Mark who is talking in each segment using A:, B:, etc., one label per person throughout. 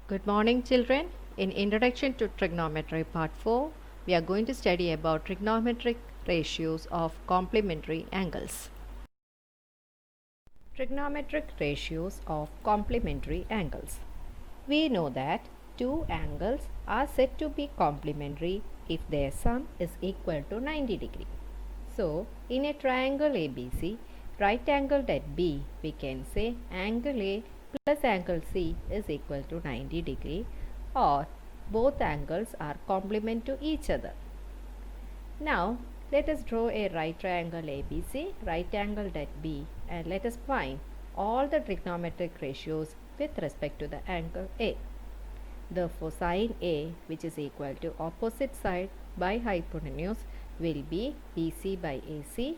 A: Good morning, children. In Introduction to Trigonometry Part 4, we are going to study about trigonometric ratios of complementary angles. Trigonometric ratios of complementary angles. We know that two angles are said to be complementary if their sum is equal to 90 degree. So, in a triangle ABC, right angled at B, we can say angle A plus angle C is equal to 90 degree, or both angles are complement to each other. Now, let us draw a right triangle ABC, right angled at B, and let us find all the trigonometric ratios with respect to the angle A. Therefore, sin A, which is equal to opposite side by hypotenuse, will be BC by AC.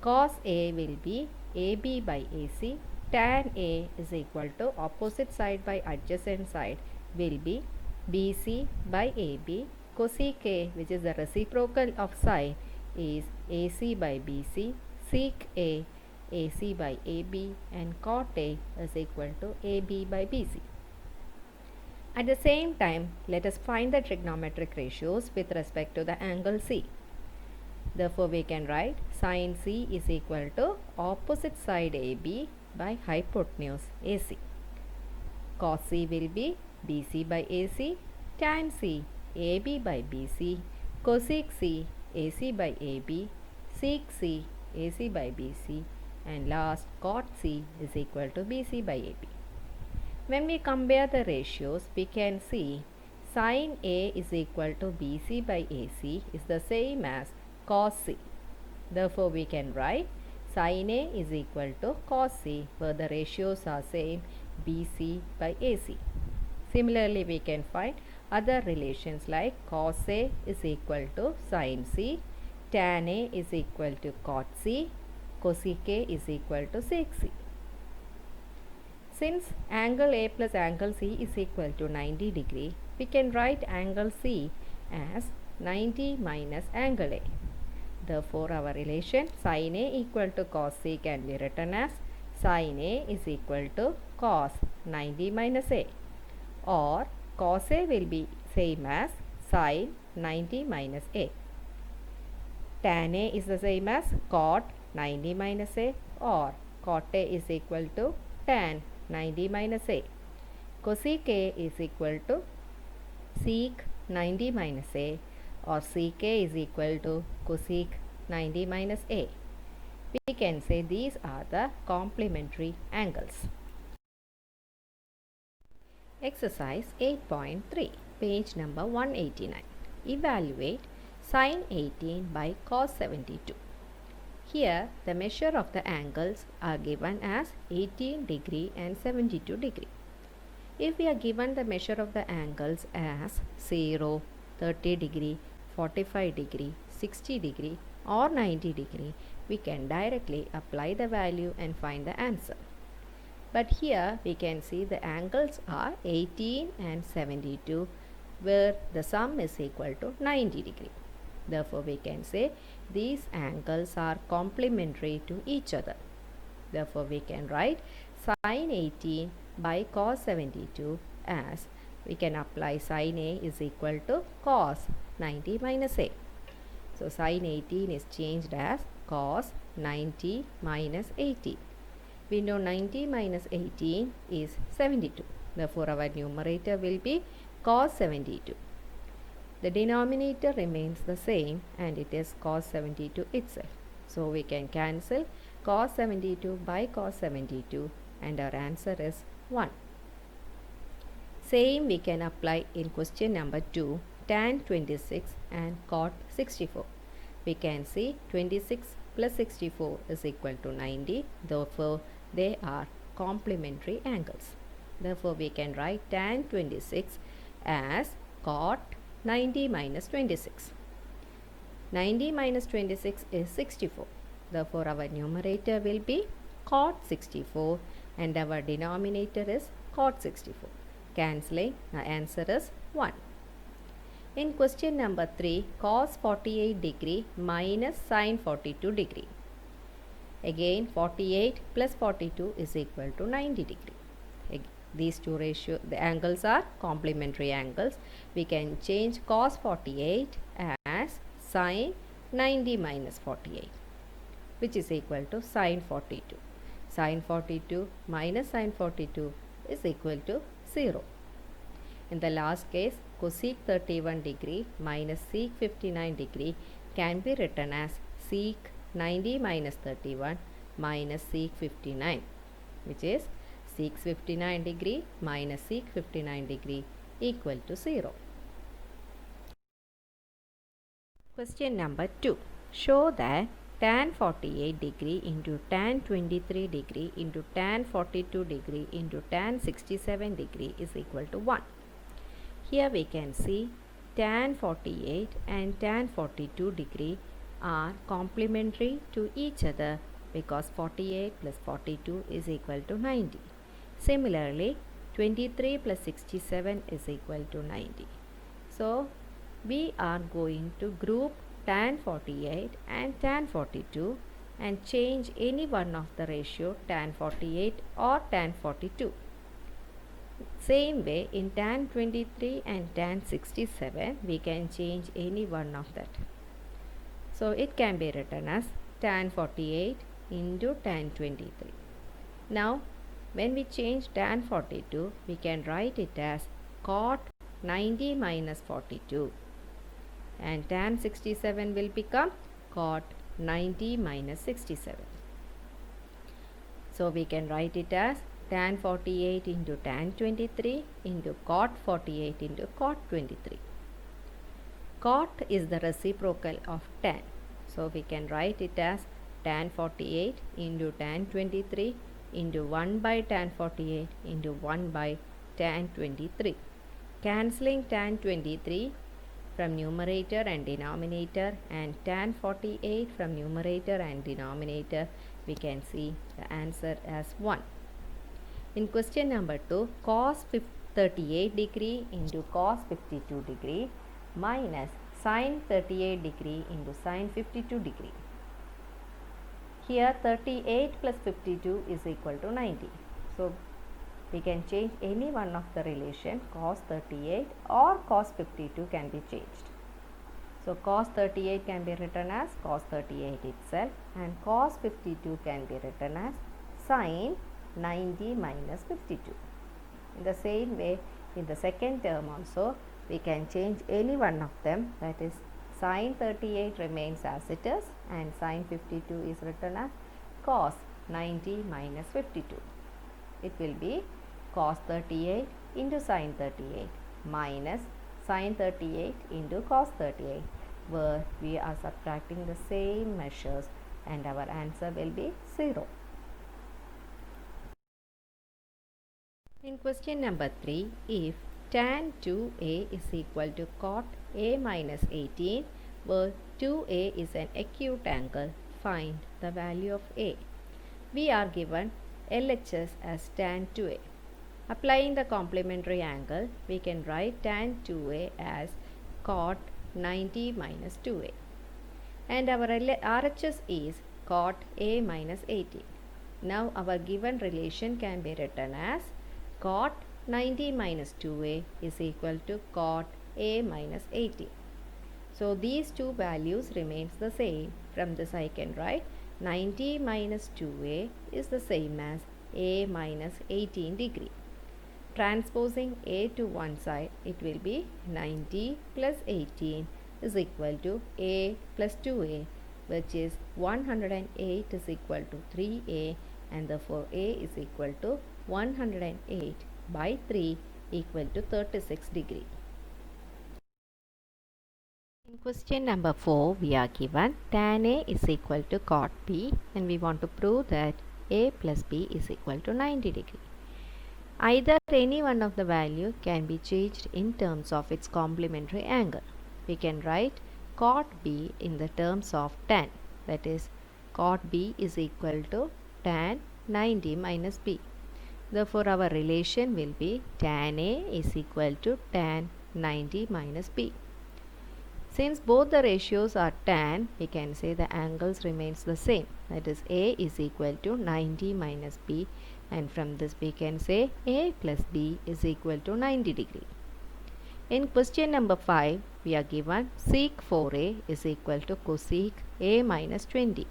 A: Cos A will be AB by AC. Tan A is equal to opposite side by adjacent side will be BC by AB. Cosec A, which is the reciprocal of sine, is AC by BC. Sec A, AC by AB, and cot A is equal to AB by BC. At the same time, let us find the trigonometric ratios with respect to the angle C. Therefore, we can write sin C is equal to opposite side AB by hypotenuse AC. Cos C will be BC by AC, tan C AB by BC, cosec C AC by AB, sec C AC by BC, and last cot C is equal to BC by AB. When we compare the ratios, we can see sin A is equal to BC by AC is the same as cos C. Therefore, we can write sin A is equal to cos C, where the ratios are same BC by AC. Similarly, we can find other relations like cos A is equal to sin C, tan A is equal to cot C, cosec A is equal to sec C. Since angle A plus angle C is equal to 90 degree, we can write angle C as 90 minus angle A. Therefore, our relation sin A equal to cos C can be written as sin A is equal to cos 90 minus A, or cos A will be same as sin 90 minus A. Tan A is the same as cot 90 minus A, or cot A is equal to tan 90 minus A. Cosec A is equal to sec 90 minus A, or sec A is equal to cosec 90 minus A. We can say these are the complementary angles. Exercise 8.3, page number 189. Evaluate sin 18 by cos 72. Here, the measure of the angles are given as 18 degree and 72 degree. If we are given the measure of the angles as 0, 30 degree, 45 degree, 60 degree or 90 degree, we can directly apply the value and find the answer. But here we can see the angles are 18 and 72, where the sum is equal to 90 degree. Therefore, we can say these angles are complementary to each other. Therefore, we can write sin 18 by cos 72 as we can apply sin A is equal to cos 90 minus A. So, sin 18 is changed as cos 90 minus 18. We know 90 minus 18 is 72. Therefore, our numerator will be cos 72. The denominator remains the same and it is cos 72 itself. So, we can cancel cos 72 by cos 72 and our answer is 1. Same we can apply in question number 2, tan 26 and cot 64. We can see 26 plus 64 is equal to 90. Therefore, they are complementary angles. Therefore, we can write tan 26 as cot 90 minus 26. 90 minus 26 is 64. Therefore, our numerator will be cot 64 and our denominator is cot 64. Cancelling, the answer is 1. In question number 3, cos 48 degree minus sin 42 degree. Again, 48 plus 42 is equal to 90 degree. these two the angles are complementary angles. We can change cos 48 as sin 90 minus 48, which is equal to sin 42. Sin 42 minus sin 42 is equal to 0. In the last case, cosec 31 degree minus sec 59 degree can be written as sec 90 minus 31 minus sec 59, which is sec 59 degree minus sec 59 degree equal to 0. Question number 2. Show that tan 48 degree into tan 23 degree into tan 42 degree into tan 67 degree is equal to 1. Here we can see tan 48 and tan 42 degree are complementary to each other because 48 plus 42 is equal to 90. Similarly, 23 plus 67 is equal to 90. So, we are going to group tan 48 and tan 42 and change any one of the ratio tan 48 or tan 42. Same way, in tan 23 and tan 67, we can change any one of that. So, it can be written as tan 48 into tan 23. Now, when we change tan 42, we can write it as cot 90 minus 42. And tan 67 will become cot 90 minus 67. So, we can write it as tan 48 into tan 23 into cot 48 into cot 23. Cot is the reciprocal of tan. So, we can write it as tan 48 into tan 23 into 1 by tan 48 into 1 by tan 23. Cancelling tan 23 from numerator and denominator and tan 48 from numerator and denominator, we can see the answer as 1. In question number 2, cos 38 degree into cos 52 degree minus sin 38 degree into sin 52 degree. Here 38 plus 52 is equal to 90. So, we can change any one of the relation cos 38 or cos 52 can be changed. So, cos 38 can be written as cos 38 itself and cos 52 can be written as sin 90 minus 52. In the same way, in the second term also, we can change any one of them, that is sin 38 remains as it is and sin 52 is written as cos 90 minus 52. It will be cos 38 into sin 38 minus sin 38 into cos 38, where we are subtracting the same measures and our answer will be 0. In question number 3, if tan 2a is equal to cot a minus 18, where 2a is an acute angle, find the value of a. We are given LHS as tan 2a. Applying the complementary angle, we can write tan 2a as cot 90 minus 2a. And our RHS is cot a minus 18. Now, our given relation can be written as cot 90 minus 2a is equal to cot a minus 18. So, these two values remains the same. From this I can write 90 minus 2a is the same as a minus 18 degree. Transposing a to one side, it will be 90 plus 18 is equal to a plus 2a, which is 108 is equal to 3a, and therefore a is equal to 108 by 3 equal to 36 degree. In question number 4, we are given tan a is equal to cot b and we want to prove that a plus b is equal to 90 degree. Either any one of the value can be changed in terms of its complementary angle. We can write cot b in the terms of tan, that is cot b is equal to tan 90 minus b. Therefore, our relation will be tan a is equal to tan 90 minus b. Since both the ratios are tan, we can say the angles remains the same. That is a is equal to 90 minus b, and from this we can say A plus B is equal to 90 degree. In question number 5, we are given sec 4a is equal to cosec a minus 20,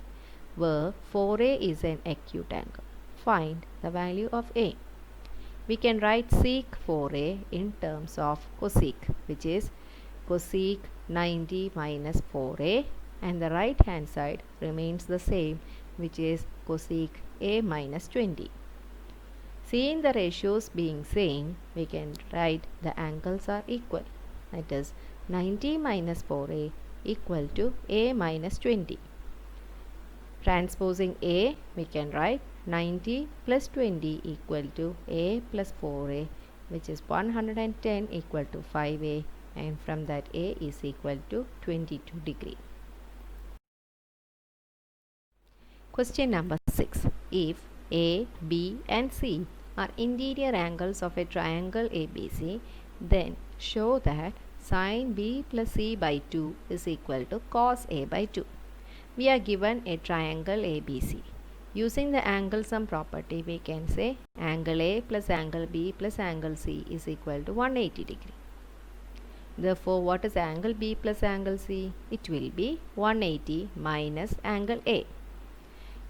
A: where 4a is an acute angle. Find the value of a. We can write sec 4a in terms of cosec, which is cosec 90 minus 4a, and the right hand side remains the same, which is cosec a minus 20. Seeing the ratios being same, we can write the angles are equal. That is 90 minus 4a equal to a minus 20. Transposing a, we can write 90 plus 20 equal to a plus 4a, which is 110 equal to 5a, and from that a is equal to 22 degree. Question number 6. If A, B and C are interior angles of a triangle ABC, then show that sin B plus C by 2 is equal to cos A by 2. We are given a triangle ABC. Using the angle sum property, we can say angle A plus angle B plus angle C is equal to 180 degree. Therefore, what is angle B plus angle C? It will be 180 minus angle A.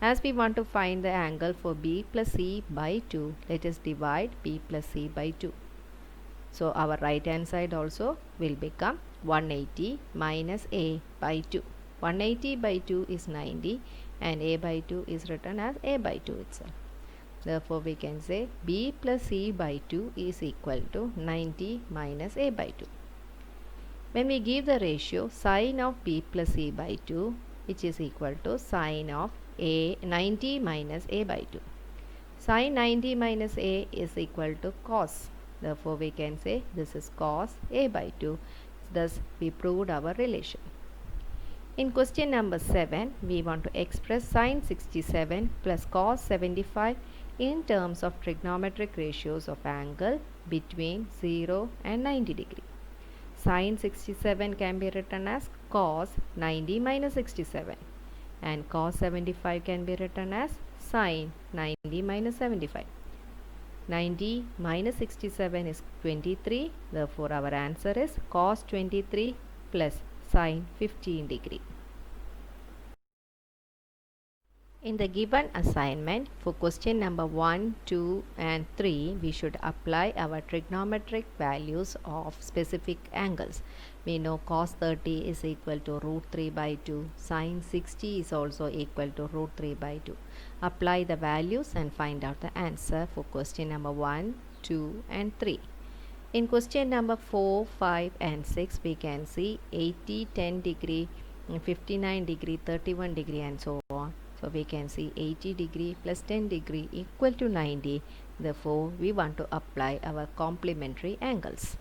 A: As we want to find the angle for B plus C by 2, let us divide B plus C by 2. So our right hand side also will become 180 minus A by 2. 180 by 2 is 90 and A by 2 is written as A by 2 itself. Therefore, we can say B plus C by 2 is equal to 90 minus A by 2. When we give the ratio sin of B plus C by 2, which is equal to sin of A 90 minus A by 2. Sin 90 minus A is equal to cos. Therefore, we can say this is cos A by 2. Thus, we proved our relation. In question number 7, we want to express sin 67 plus cos 75 in terms of trigonometric ratios of angle between 0 and 90 degree. Sin 67 can be written as cos 90 minus 67, and cos 75 can be written as sin 90 minus 75. 90 minus 67 is 23. Therefore, our answer is cos 23 plus sin 15 degree. In the given assignment, for question number 1, 2 and 3, we should apply our trigonometric values of specific angles. We know cos 30 is equal to root 3 by 2. Sin 60 is also equal to root 3 by 2. Apply the values and find out the answer for question number 1, 2 and 3. In question number 4, 5 and 6, we can see 80, 10 degree, 59 degree, 31 degree and so on. So we can see 80 degree plus 10 degree equal to 90. Therefore, we want to apply our complementary angles.